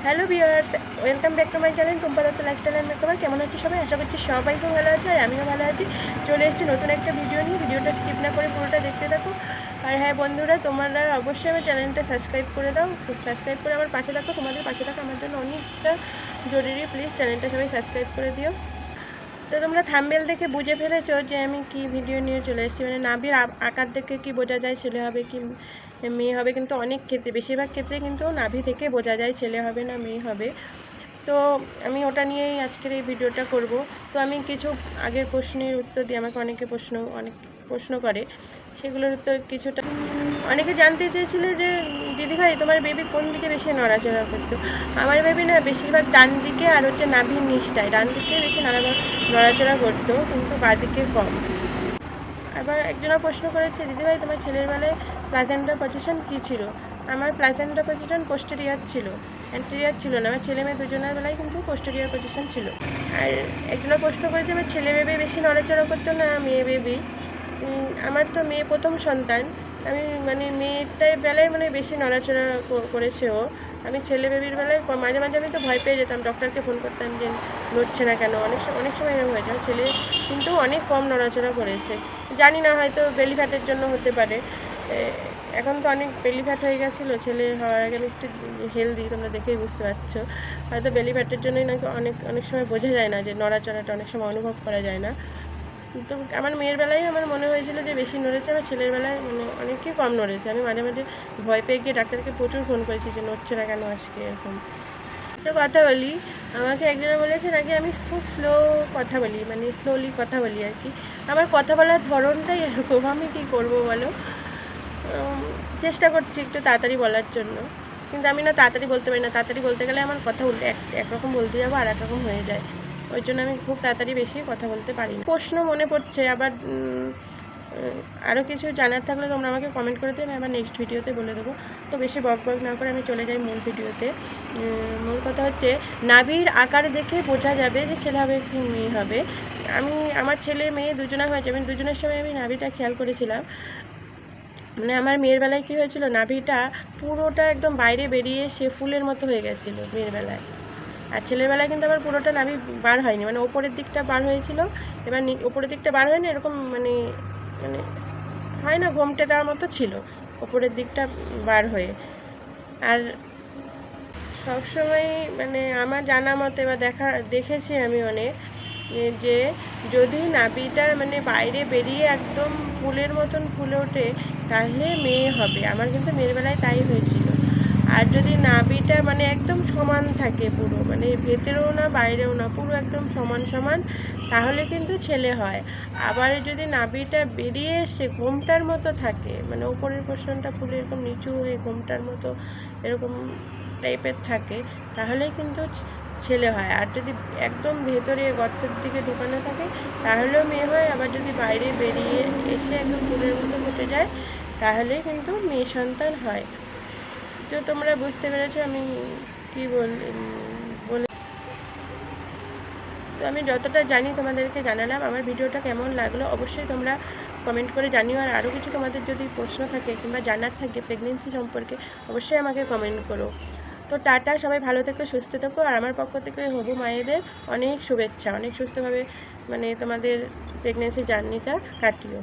Hello viewers, welcome back to my channel Tumpa Dutta lifestyle and makeover. কেমন আছো সবাই? আশা করছি সবাই খুব ভালো আছে, আর আমিও ভালো আছি। চলে এসেছি নতুন একটা ভিডিও নিয়ে। ভিডিওটা স্কিপ না করে পুরোটা দেখতে থাকো। আর হ্যাঁ বন্ধুরা, তোমরা অবশ্যই আমার চ্যানেলটা সাবস্ক্রাইব করে দাও। সাবস্ক্রাইব করে আমার পাশে থাকো। তোমাদের পাশে থাকো আমার জন্য অনেকটা জরুরি। প্লিজ চ্যানেলটা সবাই সাবস্ক্রাইব করে দিও। তো তোমরা থাম্বনেল দেখে বুঝে ফেলেছো যে আমি কি ভিডিও নিয়ে চলে এসেছি। মানে নাভির আকার দেখে কি বোঝা যায় ছেলে হবে কি মেয়ে হবে, কিন্তু অনেক ক্ষেত্রে, বেশিরভাগ ক্ষেত্রে কিন্তু নাভি থেকে বোঝা যায় ছেলে হবে না মেয়ে হবে। তো আমি ওটা নিয়েই আজকের এই ভিডিওটা করব। তো আমি কিছু আগের প্রশ্নের উত্তর দিই। আমাকে অনেক প্রশ্ন করে, সেগুলোর উত্তর কিছুটা। অনেকে জানতে চেয়েছিল যে দিদিভাই তোমার বেবি কোন দিকে বেশি নড়াচড়া করতো। আমার বেবি না বেশিরভাগ ডান দিকে, আর হচ্ছে নাভির নিচটায় ডান দিকে বেশি নড়াচড়া করতো, কিন্তু বাঁ দিকে কম। আবার একজনা প্রশ্ন করেছে, দিদিভাই তোমার ছেলের বেলায় প্লাজেন্টা পজিশন কী ছিল। আমার প্লাজেন্টা পজিশন পোস্টেরিয়ার ছিল, অ্যান্টেরিয়ার ছিল না। আমার ছেলে মেয়ে দুজনের বেলায় কিন্তু পোস্টেরিয়ার পজিশন ছিল। আর একজনা প্রশ্ন করেছে আমার ছেলে বেবি বেশি নড়াচড়া করতো না মেয়ে বেবি। আমার তো মেয়ে প্রথম সন্তান, আমি মানে মেয়েটার বেলায় মানে বেশি নড়াচড়া করেছে ও। আমি ছেলে বেবির বেলায় মাঝে মাঝে আমি তো ভয় পেয়ে যেতাম, ডক্টরকে ফোন করতাম যে নড়ছে না কেন। অনেক সময় এরকম হয়েছে। ছেলে কিন্তু অনেক কম নড়াচড়া করেছে। জানি না, হয়তো বেলি ফ্যাটের জন্য হতে পারে। এখন তো অনেক বেলি ফ্যাট হয়ে গেছিলো, ছেলে হওয়ার আগে আমি একটু হেলদি, তোমরা দেখেই বুঝতে পারছো। হয়তো বেলি ফ্যাটের জন্যই নাকি অনেক সময় বোঝা যায় না, যে নড়াচড়াটা অনেক সময় অনুভব করা যায় না। তো আমার মেয়ের বেলায় আমার মনে হয়েছিল যে বেশি নড়েছে, আমার ছেলের বেলায় মানে অনেকই কম নড়েছে। আমি মাঝে মাঝে ভয় পেয়ে গিয়ে ডাক্তারকে প্রচুর ফোন করেছি যে নড়ছে না কেন আজকে এরকম। তো কথা বলি, আমাকে একজনে বলেছে নাকি আমি খুব স্লো কথা বলি, মানে স্লোলি কথা বলি আর কি। আমার কথা বলার ধরনটাই এরকম, আমি কী করবো বলো। চেষ্টা করছি একটু তাড়াতাড়ি বলার জন্য, কিন্তু আমি না তাড়াতাড়ি বলতে পারি না। তাড়াতাড়ি বলতে গেলে আমার কথা উল্টে একরকম বলতে যাবো আর একরকম হয়ে যায়। ওই জন্য আমি খুব তাড়াতাড়ি বেশি কথা বলতে পারি না। প্রশ্ন মনে পড়ছে আবার, আরও কিছু জানার থাকলে তোমরা আমাকে কমেন্ট করে দিও, আমি আবার নেক্সট ভিডিওতে বলে দেবো। তো বেশি বক না করে আমি চলে যাই মূল ভিডিওতে। মূল কথা হচ্ছে, নাভির আকার দেখে বোঝা যাবে যে ছেলে হবে কি মেয়ে হবে। আমার ছেলে মেয়ে দুজনা হয়েছে, আমি দুজনের সময় আমি নাভিটা খেয়াল করেছিলাম। মানে আমার মেয়ের বেলায় কী হয়েছিল, নাভিটা পুরোটা একদম বাইরে বেরিয়ে এসে ফুলের মতো হয়ে গেছিলো মেয়ের বেলায়। আর ছেলের বেলায় কিন্তু আবার পুরোটা নাভি বার হয়নি, মানে ওপরের দিকটা বার হয়েছিল। এবার ওপরের দিকটা বার হয়নি, এরকম মানে মানে হয় না, ঘোমটে দেওয়ার মতো ছিল ওপরের দিকটা বার হয়ে। আর সবসময় মানে আমার জানা মতে বা দেখেছি আমি অনেক, যে যদি নাভিটা মানে বাইরে বেরিয়ে একদম ফুলের মতন ফুলে ওঠে তাহলে মেয়ে হবে। আমার কিন্তু মেয়ের বেলায় তাই হয়েছিল। আর যদি নাভিটা মানে একদম সমান থাকে পুরো, মানে ভেতরেও না বাইরেও না, পুরো একদম সমান, তাহলে কিন্তু ছেলে হয়। আবার যদি নাভিটা বেরিয়ে এসে ঘোমটার মতো থাকে, মানে উপরের পোর্শনটা ফুলে এরকম নিচু হয়ে ঘোমটার মতো এরকম টাইপের থাকে, তাহলে কিন্তু ছেলে হয়। আর যদি একদম ভেতরে গর্তের দিকে ঢোকানো থাকে তাহলেও মেয়ে হয়। আবার যদি বাইরে বেরিয়ে এসে একদম ফুলের মতো ফুটে যায় তাহলে কিন্তু মেয়ে সন্তান হয়। তো তোমরা বুঝতে পেরেছো আমি কী বলে। তো আমি যতটা জানি তোমাদেরকে জানালাম। আমার ভিডিওটা কেমন লাগলো অবশ্যই তোমরা কমেন্ট করে জানিও। আর আরও কিছু তোমাদের যদি প্রশ্ন থাকে কিংবা জানার থাকে প্রেগনেন্সি সম্পর্কে, অবশ্যই আমাকে কমেন্ট করো। তো টাটা, সবাই ভালো থেকো, সুস্থ থেকো। আর আমার পক্ষ থেকে হবু মায়েদের অনেক শুভেচ্ছা, অনেক সুস্থভাবে মানে তোমাদের প্রেগনেন্সি জার্নিটা কাটিও।